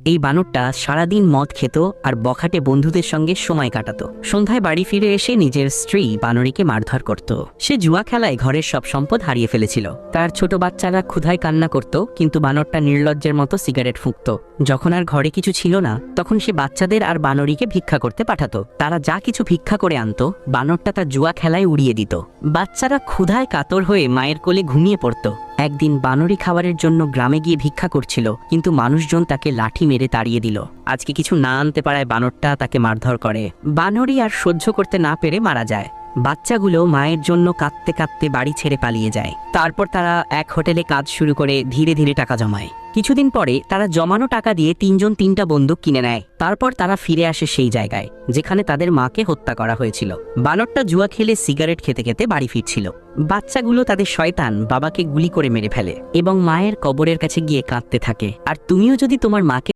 এই বানরটা সারাদিন মদ খেত আর বখাটে বন্ধুদের সঙ্গে সময় কাটাতো। সন্ধ্যায় বাড়ি ফিরে এসে নিজের স্ত্রী বানরীকে মারধর করত। সে জুয়া খেলায় ঘরের সব সম্পদ হারিয়ে ফেলেছিল। তার ছোট বাচ্চারা ক্ষুধায় কান্না করত, কিন্তু বানরটা নির্লজ্জের মতো সিগারেট ফুঁকত। যখন আর ঘরে কিছু ছিল না, তখন সে বাচ্চাদের আর বানরীকে ভিক্ষা করতে পাঠাতো। তারা যা কিছু ভিক্ষা করে আনতো, বানরটা তার জুয়া খেলায় উড়িয়ে দিত। বাচ্চারা ক্ষুধায় কাতর হয়ে মায়ের কোলে ঘুমিয়ে পড়ত। একদিন বানরী খাবারের জন্য গ্রামে গিয়ে ভিক্ষা করছিল, কিন্তু মানুষজন তাকে লাঠি মেরে তাড়িয়ে দিল। আজকে কিছু না আনতে পারায় বানরটা তাকে মারধর করে। বানরী আর সহ্য করতে না পেরে মারা যায়। বাচ্চাগুলো মায়ের জন্য কাঁদতে কাঁদতে বাড়ি ছেড়ে পালিয়ে যায়। তারপর তারা এক হোটেলে কাজ শুরু করে ধীরে ধীরে টাকা জমায়। কিছুদিন পরে তারা জমানো টাকা দিয়ে তিনজন তিনটা বন্দুক কিনে নেয়। তারপর তারা ফিরে আসে সেই জায়গায় যেখানে তাদের মাকে হত্যা করা হয়েছিল। বানরটা জুয়া খেলে সিগারেট খেতে খেতে বাড়ি ফিরছিল। বাচ্চাগুলো তাদের শয়তান বাবাকে গুলি করে মেরে ফেলে এবং মায়ের কবরের কাছে গিয়ে কাঁদতে থাকে। আর তুমিও যদি তোমার মাকে